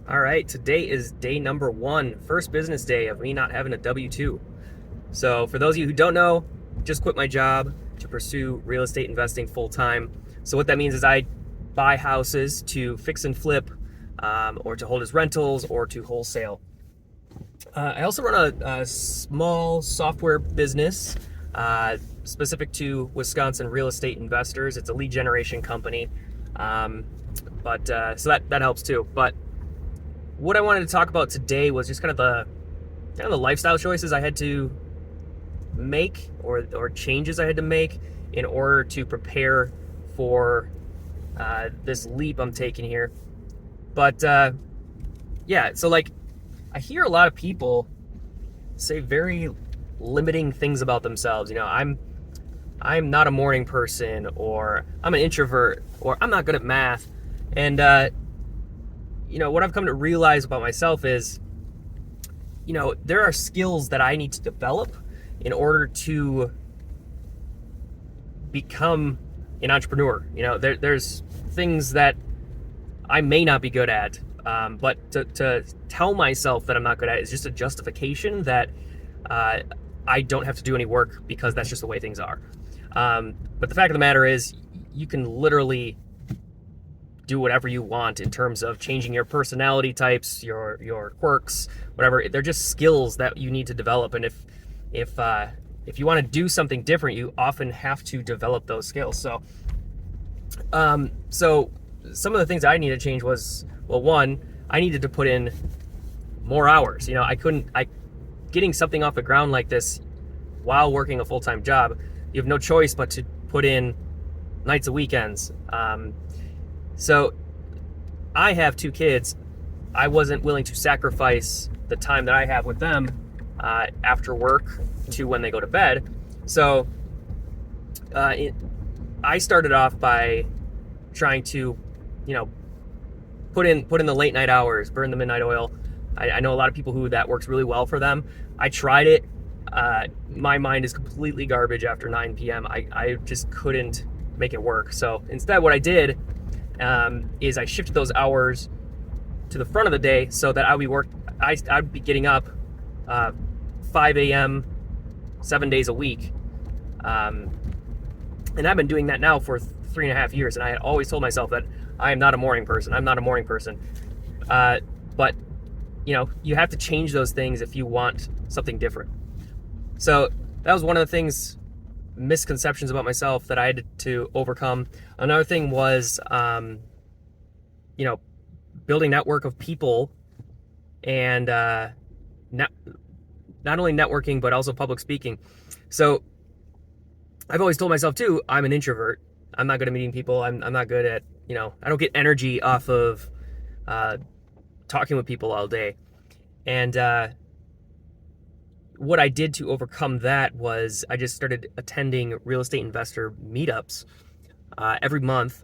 All right, today is day number one, first business day of me not having a W-2. So, for those of you who don't know, just quit my job to pursue real estate investing full time. So, what that means is I buy houses to fix and flip, or to hold as rentals, or to wholesale. I also run a small software business specific to Wisconsin real estate investors. It's a lead generation company, but so that helps too. But what I wanted to talk about today was just kind of the lifestyle choices I had to make, or changes I had to make in order to prepare for this leap I'm taking here. But yeah, so like I hear a lot of people say very limiting things about themselves. I'm not a morning person, or I'm an introvert, or I'm not good at math. And what I've come to realize about myself is, there are skills that I need to develop in order to become an entrepreneur. There's things that I may not be good at, but to tell myself that I'm not good at it is just a justification that I don't have to do any work, because that's just the way things are. But the fact of the matter is, you can literally do whatever you want in terms of changing your personality types, your quirks, whatever. They're just skills that you need to develop. And if you want to do something different, you often have to develop those skills. So some of the things I needed to change was, well, one, I needed to put in more hours. Getting something off the ground like this while working a full-time job, you have no choice but to put in nights and weekends. So I have two kids. I wasn't willing to sacrifice the time that I have with them after work to when they go to bed. So I started off by trying to, put in the late night hours, burn the midnight oil. I know a lot of people who that works really well for them. I tried it. My mind is completely garbage after 9 p.m. I just couldn't make it work. So instead, what I did is I shifted those hours to the front of the day, so that I'd be getting up 5 a.m. 7 days a week. And I've been doing that now for 3.5 years, and I had always told myself that I am not a morning person. I'm not a morning person. But you have to change those things if you want something different. So that was one of the misconceptions about myself that I had to overcome. Another thing was, building network of people, and not only networking, but also public speaking. So I've always told myself too, I'm an introvert. I'm not good at meeting people. I'm not good at, I don't get energy off of talking with people all day. And what I did to overcome that was I just started attending real estate investor meetups every month,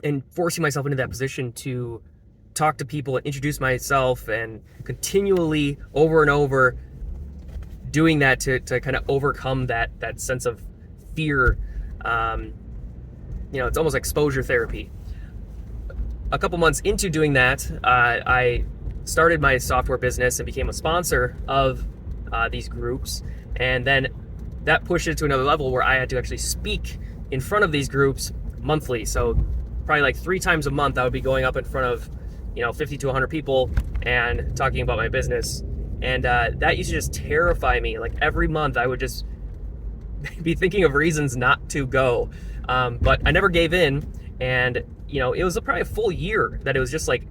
and forcing myself into that position to talk to people and introduce myself, and continually over and over doing that to kind of overcome that sense of fear. It's almost like exposure therapy. A couple months into doing that, I started my software business and became a sponsor of these groups. And then that pushed it to another level where I had to actually speak in front of these groups monthly. So probably like 3 times a month, I would be going up in front of 50 to 100 people and talking about my business. And that used to just terrify me. Like every month I would just be thinking of reasons not to go. But I never gave in. And, it was probably a full year that it was just like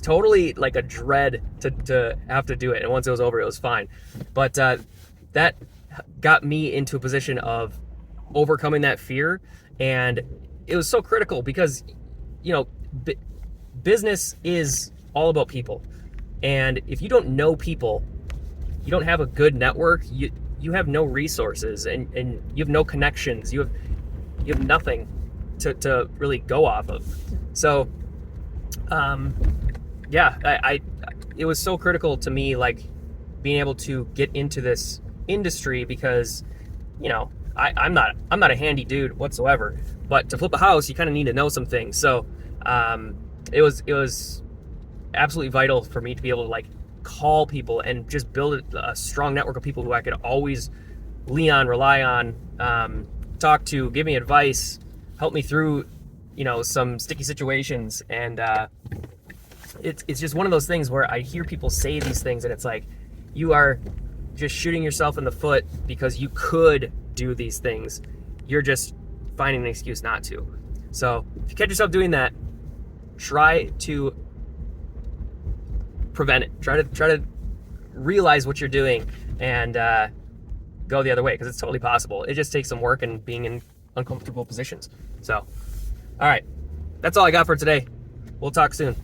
totally like a dread to have to do it. And once it was over, it was fine. But that got me into a position of overcoming that fear. And it was so critical because, business is all about people. And if you don't know people, you don't have a good network, you have no resources, and you have no connections. You have nothing to really go off of. So, it was so critical to me, like being able to get into this industry, because, I'm not a handy dude whatsoever, but to flip a house, you kind of need to know some things. So, it was absolutely vital for me to be able to like call people and just build a strong network of people who I could always lean on, rely on, talk to, give me advice, help me through, some sticky situations. And it's just one of those things where I hear people say these things and it's like, you are just shooting yourself in the foot because you could do these things. You're just finding an excuse not to. So if you catch yourself doing that, try to prevent it. Try to realize what you're doing and go the other way, because it's totally possible. It just takes some work and being in uncomfortable positions. So, all right, that's all I got for today. We'll talk soon.